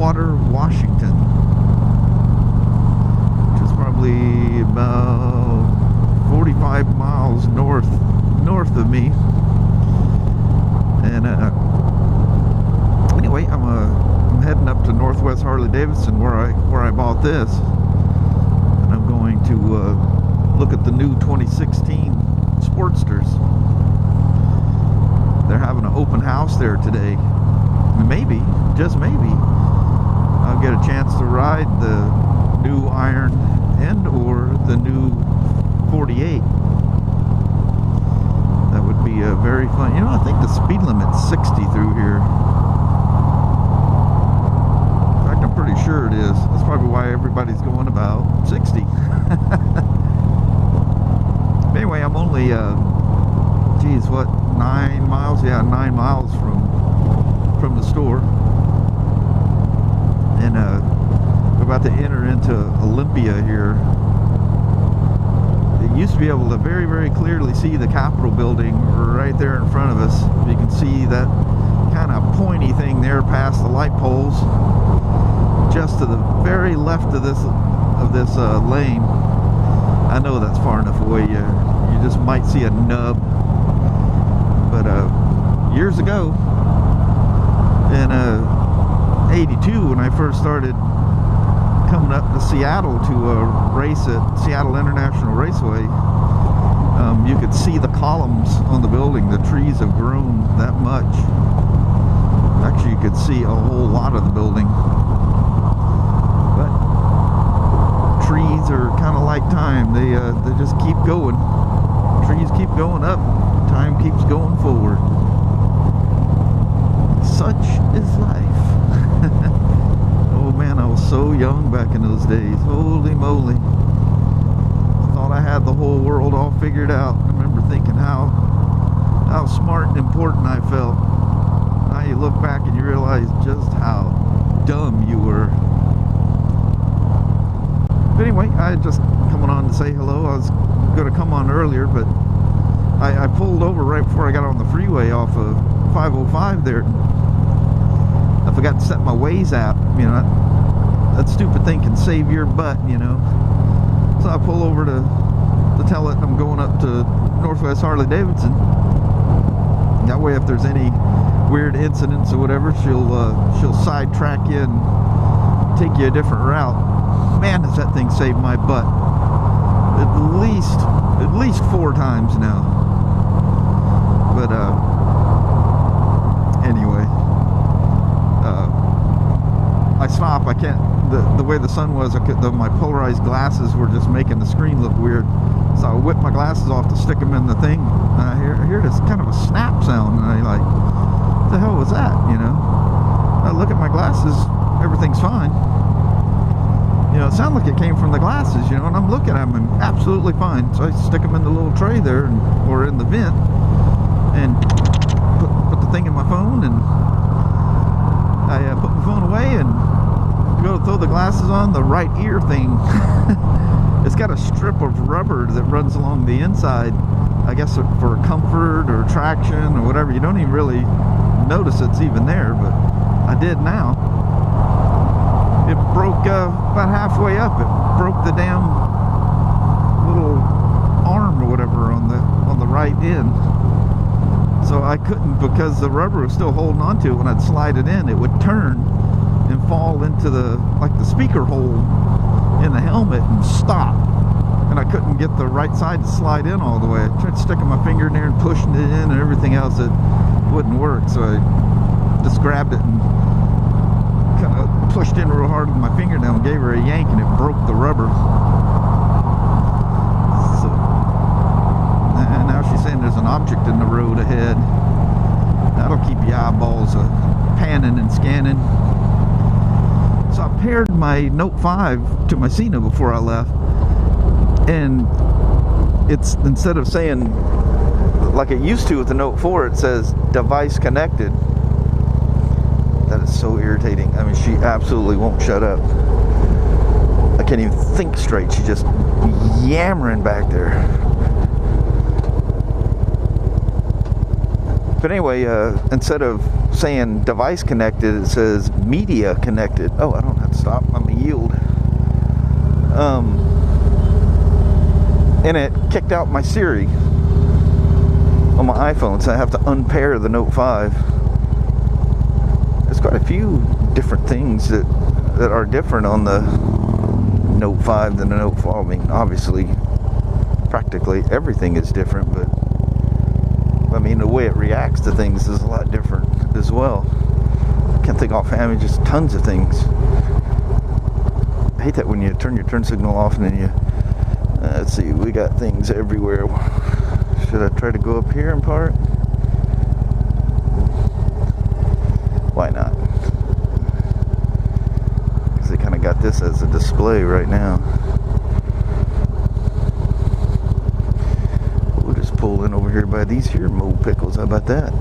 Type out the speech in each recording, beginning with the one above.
Tumwater, Washington, which is probably about 45 miles north of me. And anyway, I'm heading up to Northwest Harley-Davidson where I bought this, and I'm going to look at the new 2016 Sportsters. They're having an open house there today. Maybe, just maybe, I'll get a chance to ride the new Iron and or the new 48. That would be a very fun. You know, I think the speed limit's 60 through here. In fact, I'm pretty sure it is. That's probably why everybody's going about 60. Anyway, I'm only, geez, what, 9 miles? Yeah, 9 miles from the store. And we're about to enter into Olympia here. You used to be able to very, very clearly see the Capitol building right there in front of us. You can see that kind of pointy thing there past the light poles, just to the very left of this lane. I know that's far enough away. You just might see a nub. But years ago, in '82, when I first started coming up to Seattle to race at Seattle International Raceway, you could see the columns on the building. The trees have grown that much. Actually, you could see a whole lot of the building. But trees are kind of like time. They just keep going. Trees keep going up. Time keeps going forward. Such is life. Oh man, I was so young back in those days. Holy moly. I thought I had the whole world all figured out. I remember thinking how smart and important I felt. Now you look back and you realize just how dumb you were. But anyway, I just coming on to say hello. I was going to come on earlier, but I pulled over right before I got on the freeway off of 505 there. I forgot to set my Waze app. You know, that stupid thing can save your butt, you know. So I pull over to tell it I'm going up to Northwest Harley-Davidson. That way, if there's any weird incidents or whatever, she'll sidetrack you and take you a different route. Man, does that thing save my butt. At least 4 times now. But anyway, I stop. I can't. The way the sun was, my polarized glasses were just making the screen look weird. So I whipped my glasses off to stick them in the thing. I hear this kind of a snap sound, and I like, what the hell was that? You know. I look at my glasses. Everything's fine. You know, it sounded like it came from the glasses, you know, and I'm looking at them and absolutely fine. So I stick them in the little tray there, or in the vent, and put the thing in my phone, and I put my phone away and go to throw the glasses on. The right ear thing, it's got a strip of rubber that runs along the inside, I guess for comfort or traction or whatever. You don't even really notice it's even there, but I did now. It broke about halfway up. It broke the damn little arm or whatever on the right end. So I couldn't, because the rubber was still holding onto it. When I'd slide it in, it would turn and fall into the speaker hole in the helmet and stop. And I couldn't get the right side to slide in all the way. I tried sticking my finger in there and pushing it in and everything else. It wouldn't work. So I just grabbed it and kind of pushed in real hard with my fingernail and gave her a yank, and it broke the rubber. So, and now she's saying there's an object in the road ahead. That'll keep your eyeballs panning and scanning. So I paired my Note 5 to my Cena before I left, and it's, instead of saying like it used to with the Note 4, it says device connected. That is so irritating. I mean, she absolutely won't shut up. I can't even think straight. She's just yammering back there. But anyway, instead of saying device connected, it says media connected. Oh, I don't have to stop. I'm gonna yield. And it kicked out my Siri on my iPhone, so I have to unpair the Note 5. There's quite a few different things that are different on the Note 5 than the Note 4. I mean, obviously, practically everything is different, but I mean, the way it reacts to things is a lot different as well. I can't think offhand, just tons of things. I hate that when you turn your turn signal off and then you, let's see, we got things everywhere. Should I try to go up here in part? Why not? Because they kind of got this as a display right now. We'll just pull in over here by these here mold pickles. How about that?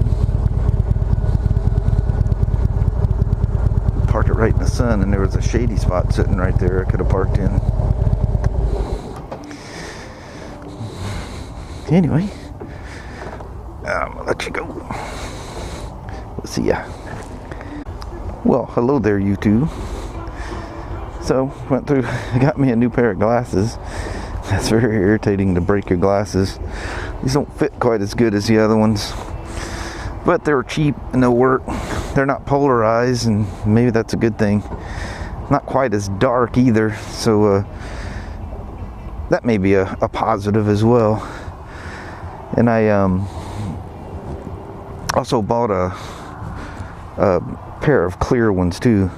Park it right in the sun, and there was a shady spot sitting right there I could have parked in. Anyway, I'm gonna let you go. We'll see ya. Well, hello there, you two. So, went through, got me a new pair of glasses. That's very irritating to break your glasses. These don't fit quite as good as the other ones, but they're cheap and they'll work. They're not polarized, and maybe that's a good thing. Not quite as dark either, so that may be a positive as well. And I also bought a pair of clear ones too.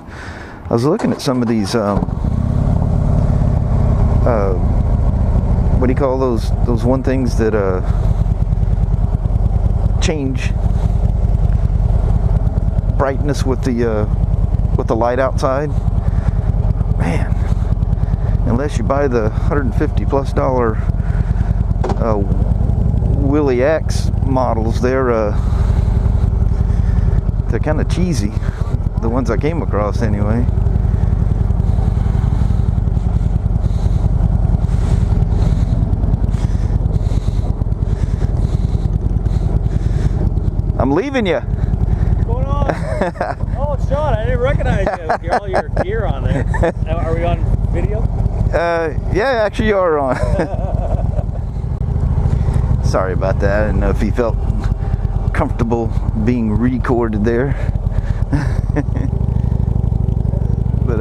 I was looking at some of these what do you call those one things that change brightness with the light outside. Man, unless you buy the $150+ Willie X models, they're kind of cheesy. The ones I came across anyway. I'm leaving you. What's going on? Oh, it's Shawn. I didn't recognize you with all your gear on there. Are we on video? Yeah, actually you are on. Sorry about that. I didn't know if you felt comfortable being recorded there. But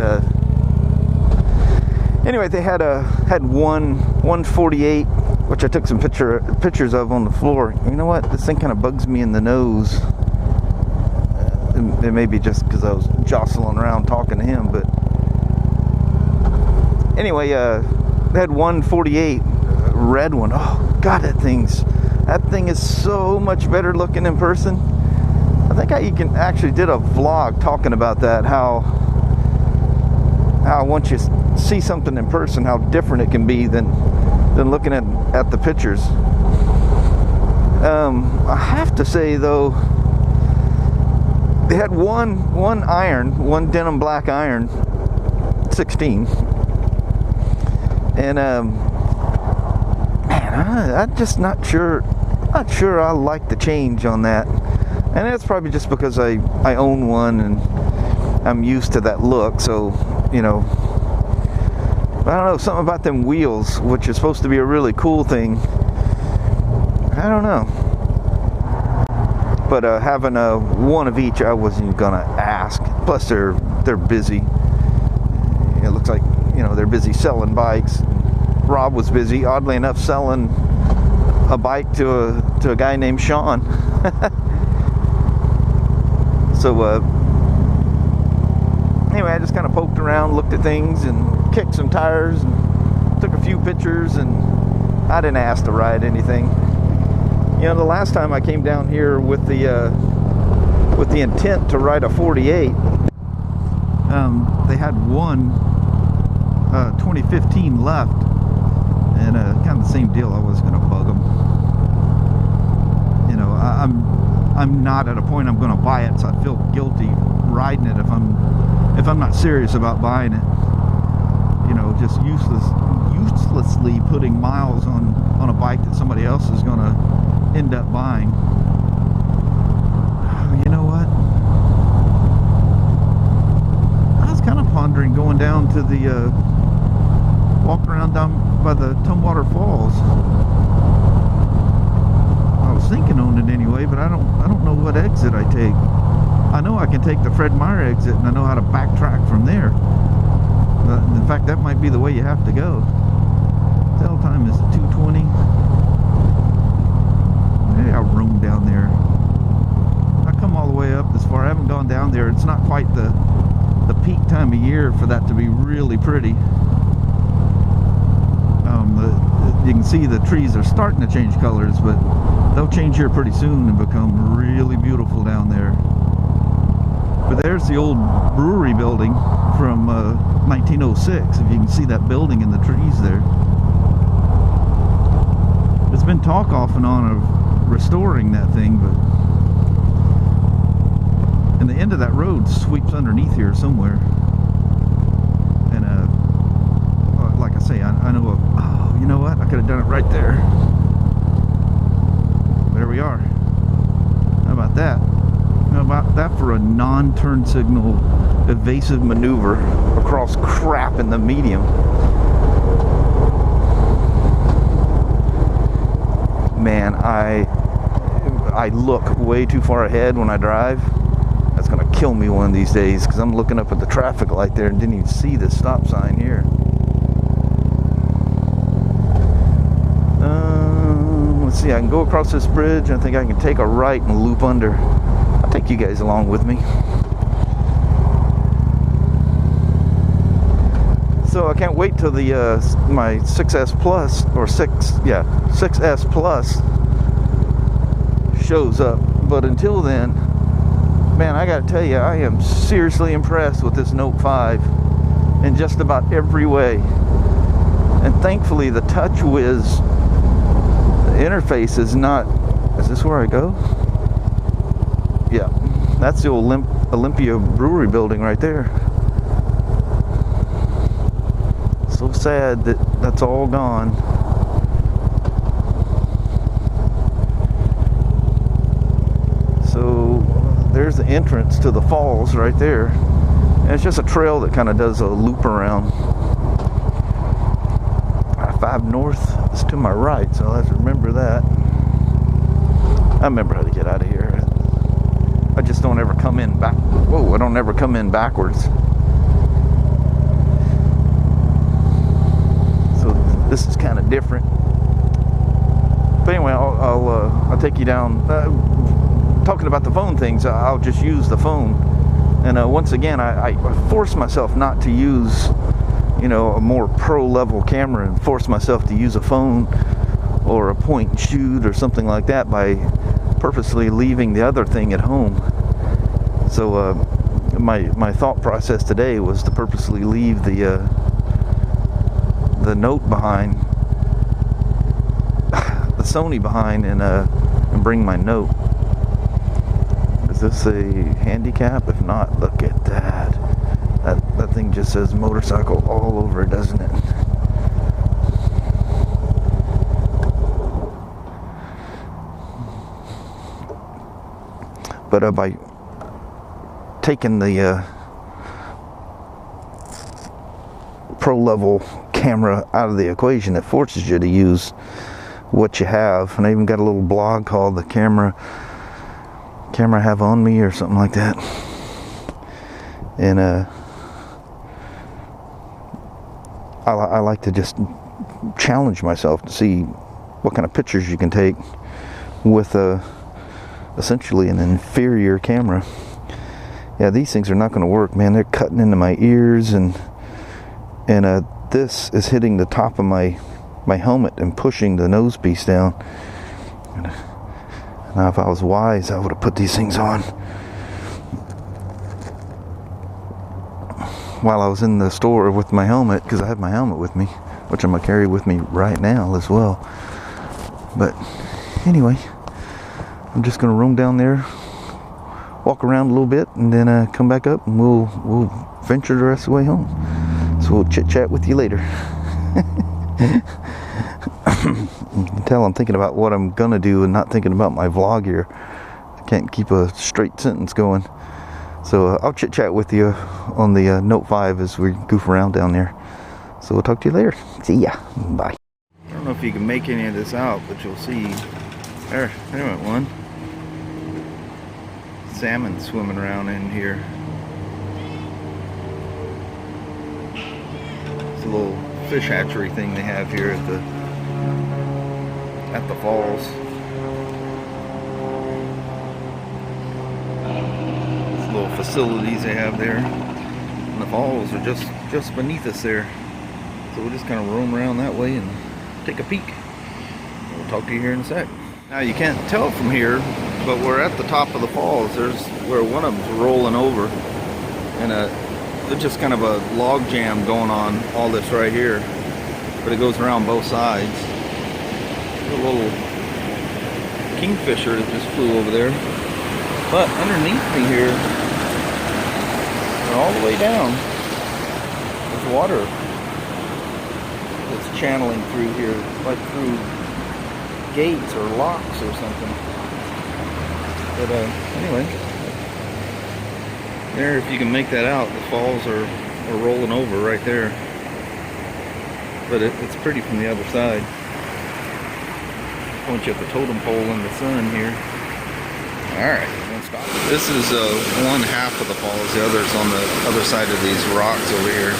anyway, they had one 148, which I took some pictures of on the floor. You know what? This thing kind of bugs me in the nose. It may be just because I was jostling around talking to him, but anyway, they had 148 red one. Oh God, that thing is so much better looking in person. I think I even actually did a vlog talking about that, how once you see something in person, how different it can be than looking at the pictures. I have to say though, they had one iron, one denim black iron, 16, and man, I'm just not sure I like the change on that. And that's probably just because I own one and I'm used to that look, so you know, I don't know, something about them wheels, which is supposed to be a really cool thing, I don't know. But having one of each, I wasn't gonna ask. Plus they're busy. It looks like, you know, they're busy selling bikes. Rob was busy, oddly enough, selling a bike to a guy named Shawn. So anyway, I just kind of poked around, looked at things, and kicked some tires, and took a few pictures, and I didn't ask to ride anything. You know, the last time I came down here with the intent to ride a 48, they had one 2015 left, and kind of the same deal. I was going to bug them. You know, I'm not at a point I'm going to buy it, so I feel guilty riding it if I'm not serious about buying it. You know, just uselessly putting miles on a bike that somebody else is going to end up buying. You know what? to the walk around down by the Tumwater Falls. I was thinking on it anyway, but I don't know what exit I take. I know I can take the Fred Meyer exit, and I know how to backtrack from there. In fact, that might be the way you have to go. Tell time is 2:20. Maybe I'll roam down there. I come all the way up this far. I haven't gone down there. It's not quite the peak time of year for that to be really pretty. You can see the trees are starting to change colors, but they'll change here pretty soon and become really beautiful down there. But there's the old brewery building from 1906, if you can see that building in the trees there. There's been talk off and on of restoring that thing, but and the end of that road sweeps underneath here somewhere. And like I say, I know oh, you know what? I could have done it right there. There we are. How about that? How about that for a non-turn signal evasive maneuver across crap in the medium? Man, I look way too far ahead when I drive. That's gonna kill me one of these days, because I'm looking up at the traffic light there and didn't even see the stop sign here. Let's see, I can go across this bridge. I think I can take a right and loop under. I'll take you guys along with me. So I can't wait till the my 6S Plus or 6S Plus shows up. But until then, man, I gotta tell you, I am seriously impressed with this Note 5 in just about every way. And thankfully, the TouchWiz interface is not. Is this where I go? Yeah, that's the old Olympia Brewery building right there. So sad that that's all gone. So there's the entrance to the falls right there, and it's just a trail that kind of does a loop around. 5 north is to my right, so I'll have to remember that. I remember how to get out of here. I just don't ever come in back. Whoa, I don't ever come in backwards. So this is kind of different. But anyway, I'll take you down. Talking about the phone things, I'll just use the phone. And once again, I force myself not to use, you know, a more pro level camera, and force myself to use a phone or a point and shoot or something like that by purposely leaving the other thing at home. So my thought process today was to purposely leave the Note behind, the Sony behind, and bring my Note. Is this a handicap? If not, look at that. That thing just says motorcycle all over it, doesn't it? But by taking the pro level camera out of the equation, it forces you to use what you have. And I even got a little blog called the camera I have on me, or something like that. And I like to just challenge myself to see what kind of pictures you can take with essentially an inferior camera. Yeah, these things are not going to work, man. They're cutting into my ears, and this is hitting the top of my helmet and pushing the nose piece down. Now, if I was wise, I would have put these things on while I was in the store with my helmet, because I have my helmet with me, which I'm going to carry with me right now as well. But anyway, I'm just going to roam down there, walk around a little bit, and then come back up, and we'll venture the rest of the way home. So we'll chit chat with you later. You can tell I'm thinking about what I'm gonna do and not thinking about my vlog here. I can't keep a straight sentence going. So I'll chit chat with you on the Note 5 as we goof around down there. So we'll talk to you later. See ya. Bye. I don't know if you can make any of this out, but you'll see. There went one. Salmon swimming around in here. It's a little fish hatchery thing they have here at the falls. These little facilities they have there. And the falls are just beneath us there. So we'll just kind of roam around that way and take a peek. We'll talk to you here in a sec. Now you can't tell from here, but we're at the top of the falls. There's where one of them's rolling over, and there's just kind of a log jam going on all this right here, but it goes around both sides. There's a little kingfisher that just flew over there, but underneath me here, and all the way down, there's water that's channeling through here, like through gates or locks or something. But anyway, there, if you can make that out, the falls are rolling over right there. But it's pretty from the other side. Point you at the totem pole in the sun here. Alright, stop. This is one half of the falls, the other's on the other side of these rocks over here.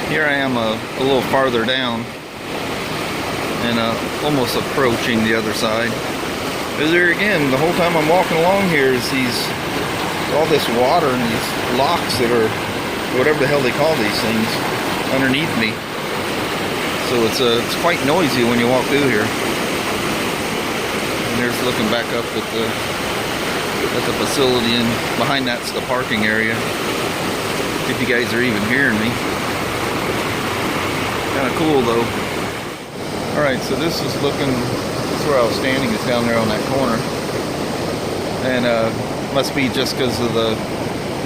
Here I am a little farther down and almost approaching the other side. Because there again, the whole time I'm walking along here is all this water and these locks that are, whatever the hell they call these things, underneath me. So it's quite noisy when you walk through here. And there's looking back up at the facility, and behind that's the parking area. If you guys are even hearing me. Kind of cool though. Alright, so this is where I was standing, is down there on that corner. And must be just because of the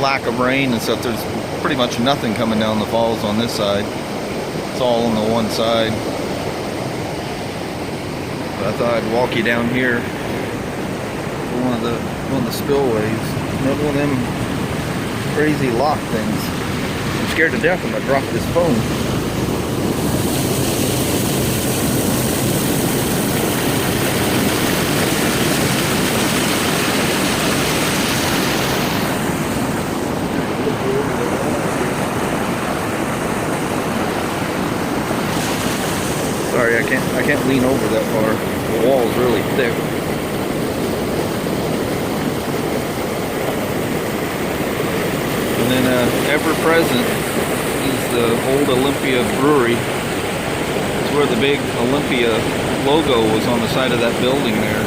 lack of rain and stuff. There's pretty much nothing coming down the falls on this side. It's all on the one side. But I thought I'd walk you down here to one of the spillways. Another one of them crazy lock things. I'm scared to death I'm gonna drop this phone. Sorry, I can't lean over that far. The wall's really thick. And then ever present is the old Olympia brewery. It's where the big Olympia logo was on the side of that building there.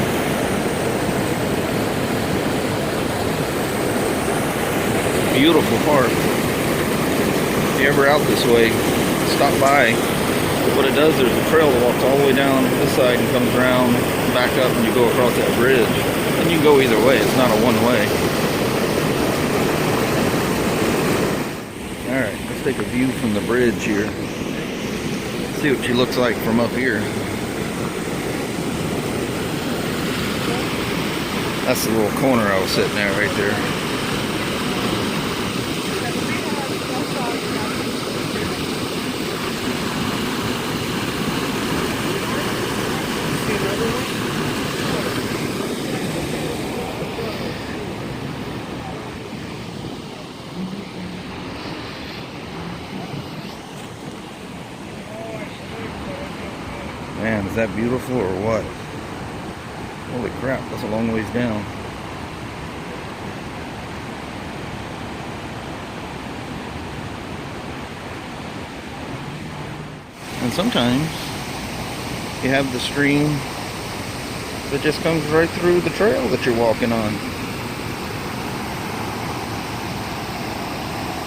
Beautiful park. If you're ever out this way, stop by. What it does, there's a trail that walks all the way down this side and comes around, back up, and you go across that bridge. And you can go either way, it's not a one-way. Alright, let's take a view from the bridge here. See what she looks like from up here. That's the little corner I was sitting at right there. Man, is that beautiful or what? Holy crap, that's a long ways down. And sometimes you have the stream that just comes right through the trail that you're walking on.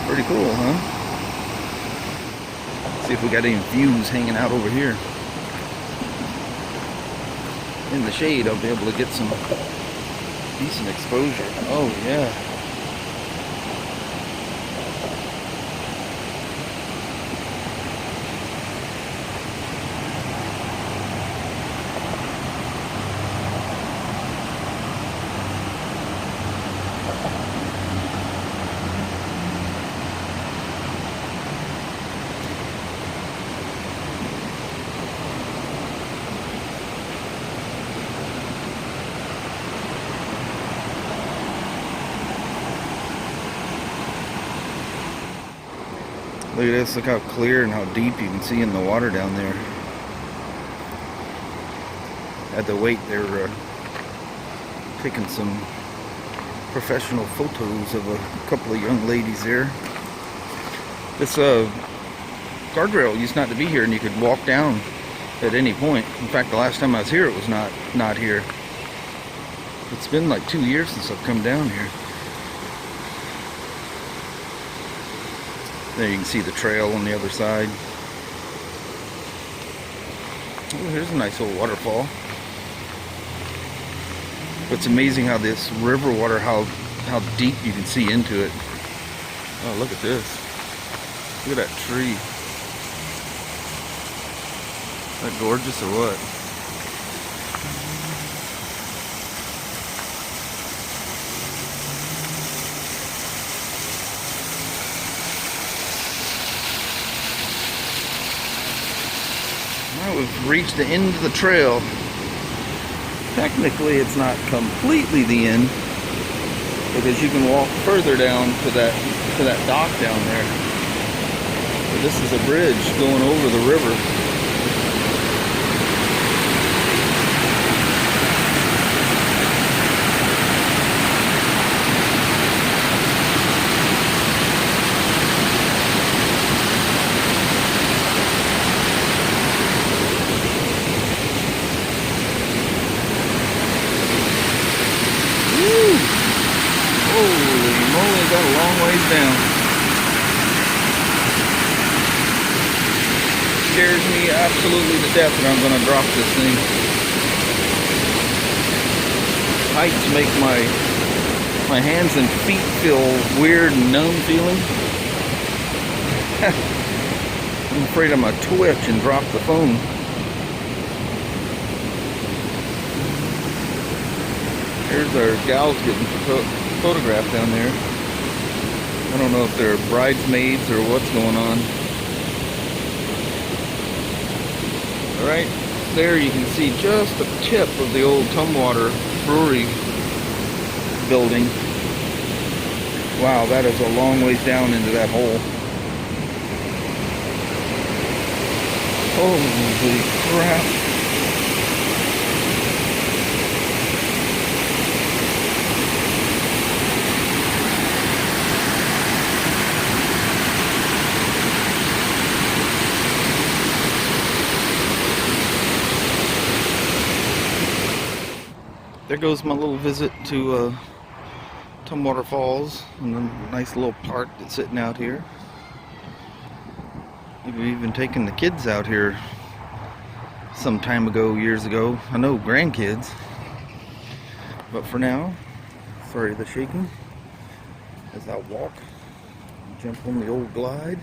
Pretty cool, huh? See if we got any views hanging out over here. In the shade, I'll be able to get some decent exposure. Oh yeah. Look at this, look how clear and how deep you can see in the water down there. At the wait, they were taking some professional photos of a couple of young ladies there. This guardrail used not to be here, and you could walk down at any point. In fact, the last time I was here, it was not here. It's been like 2 years since I've come down here. There you can see the trail on the other side. Oh, here's a nice old waterfall. It's amazing how this river water, how deep you can see into it. Oh, look at this. Look at that tree. Is that gorgeous or what? We've reached the end of the trail. Technically, it's not completely the end because you can walk further down to that dock down there. But this is a bridge going over the river. Got a long ways down. Scares me absolutely to death that I'm going to drop this thing. Heights make my hands and feet feel weird and numb feeling. I'm afraid I'm going to twitch and drop the phone. Here's our gals getting photographed down there. I don't know if they're bridesmaids or what's going on. Right there you can see just the tip of the old Tumwater brewery building. Wow, that is a long ways down into that hole. Holy crap. There goes my little visit to Tumwater Falls and a nice little park that's sitting out here. We've even taken the kids out here some time ago, years ago. I know grandkids. But for now, sorry the shaking. As I walk, jump on the old glide,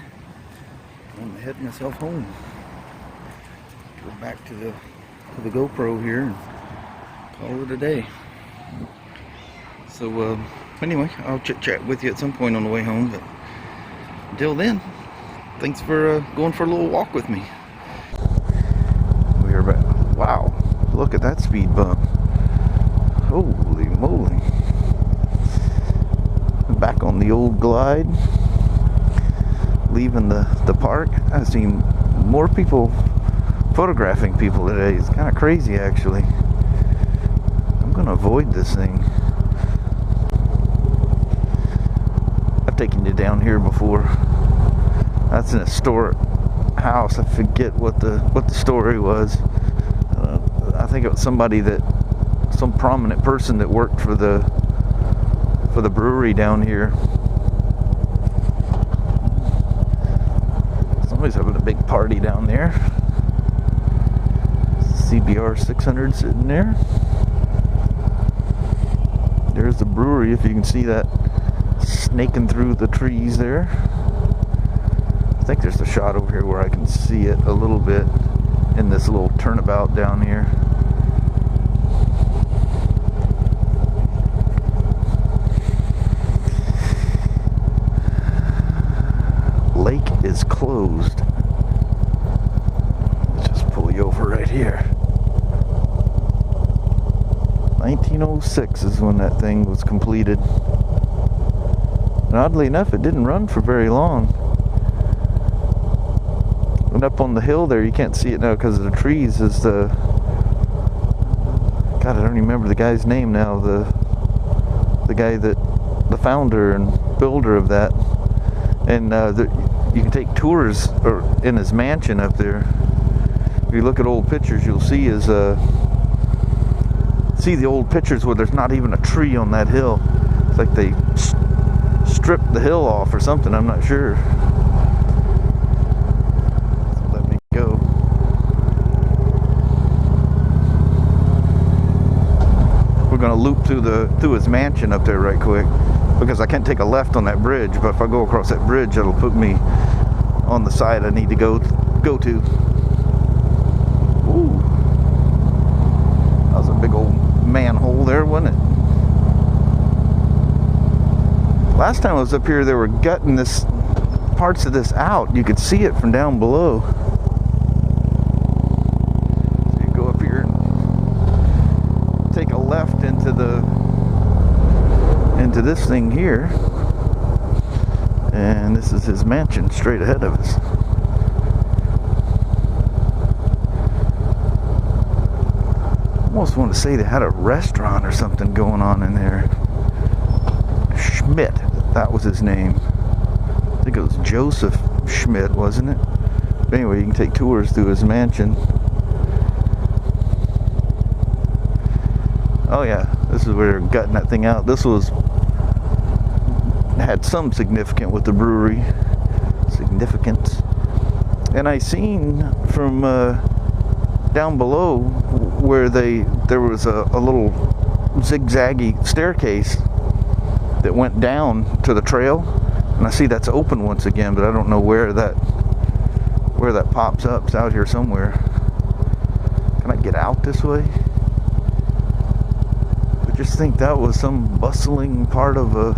I'm gonna head myself home. Go back to the GoPro here and call it a day. So anyway, I'll chit chat with you at some point on the way home, but until then, thanks for going for a little walk with me. We're back. Wow, look at that speed bump. Holy moly. Back on the old glide, leaving the park. I've seen more people photographing people today. It's kind of crazy actually. I'm gonna avoid this thing. I've taken you down here before. That's an historic house. I forget what the story was. I think it was some prominent person that worked for the brewery down here. Some Somebody's having a big party down there. CBR 600 sitting there. There's the brewery, if you can see that snaking through the trees there. I think there's a shot over here where I can see it a little bit in this little turnabout down here. Lake is closed. Let's just pull you over right here. 1906 is when that thing was completed. And oddly enough, it didn't run for very long. And up on the hill there, you can't see it now because of the trees, is the... God, I don't remember the guy's name now. The guy that... the founder and builder of that. And you can take tours in his mansion up there. If you look at old pictures, you'll see his... see the old pictures where there's not even a tree on that hill. It's like they stripped the hill off or something, I'm not sure. So let me go. We're gonna loop through his mansion up there right quick, because I can't take a left on that bridge, but if I go across that bridge, it'll put me on the side I need to go to. Ooh. That was a big old manhole there, wasn't it? Last time I was up here, they were gutting parts of this out. You could see it from down below. So you go up here and take a left into this thing here, and this is his mansion straight ahead of us. Almost want to say they had a restaurant or something going on in there. Schmidt, that was his name. I think it was Joseph Schmidt, wasn't it? But anyway, you can take tours through his mansion. Oh yeah, this is where they're gutting that thing out. This had some significance with the brewery. Significance. And I seen from down below where there was a little zigzaggy staircase that went down to the trail, and I see that's open once again, but I don't know where that pops up. It's out here somewhere. Can I get out this way? I just think that was some bustling part of the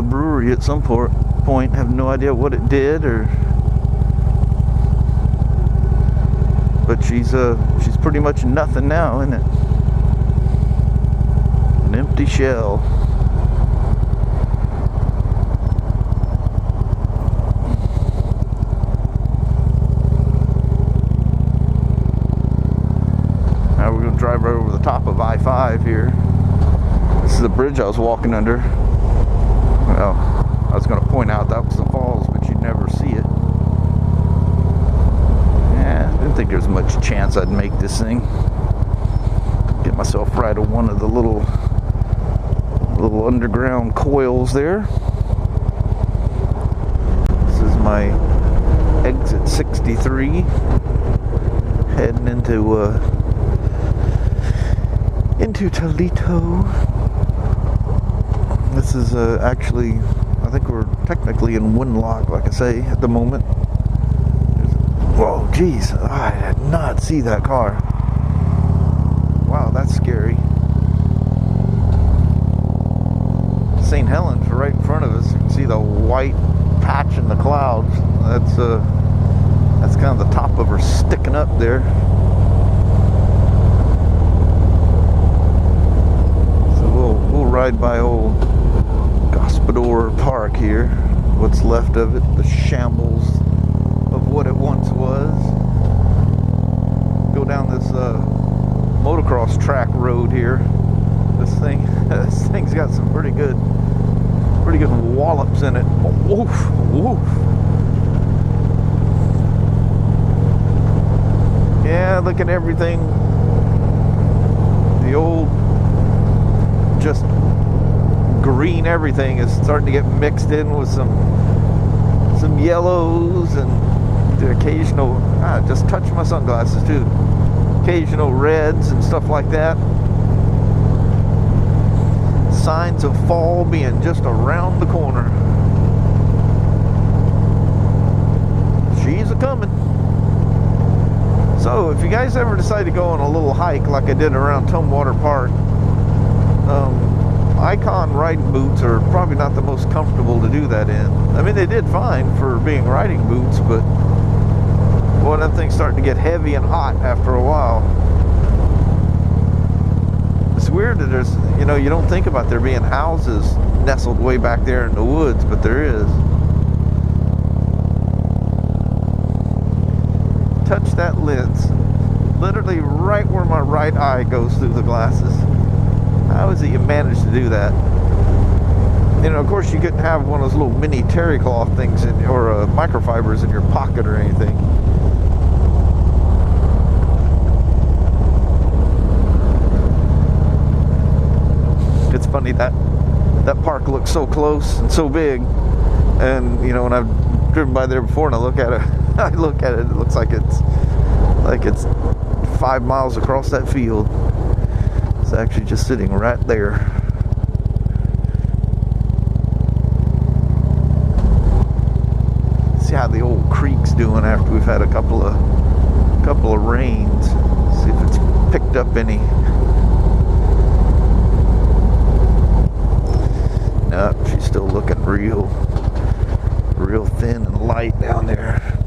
brewery at some point. Have no idea what it did, but she's pretty much nothing now, isn't it? An empty shell. Now we're going to drive right over the top of I-5 here. This is the bridge I was walking under. Well, I was going to point out that was the falls, but you'd never see it. Yeah, I didn't think there's much chance I'd make this thing. Get myself right on one of the little underground coils there. This is my exit 63, heading into Toledo. This is actually, I think we're technically in Winlock, like I say, at the moment. Whoa, geez, I did not see that car. Wow, that's scary. St. Helens right in front of us. You can see the white patch in the clouds. That's kind of the top of her sticking up there. So we'll ride by old Gospodor Park here. What's left of it, the shambles of what it once was. Go down this motocross track road here. This thing's got some pretty good wallops in it. Woof, woof. Yeah, look at everything. The old, just green everything is starting to get mixed in with some some yellows and the occasional, just touch my sunglasses too, occasional reds and stuff like that. Signs of fall being just around the corner. She's a-coming. So if you guys ever decide to go on a little hike like I did around Tumwater Park, Icon riding boots are probably not the most comfortable to do that in. I mean, they did fine for being riding boots, but boy, them things start to get heavy and hot after a while. It's weird that there's, you know, you don't think about there being houses nestled way back there in the woods, but there is. Touch that lens. Literally right where my right eye goes through the glasses. How is it you managed to do that? You know, of course you couldn't have one of those little mini terry cloth things in, or microfibers in your pocket or anything. It's funny that park looks so close and so big, and you know, when I've driven by there before and I look at it, it looks like it's 5 miles across that field. It's actually just sitting right there. See how the old creek's doing after we've had a couple of rains. See if it's picked up any. Nope, she's still looking real thin and light down there.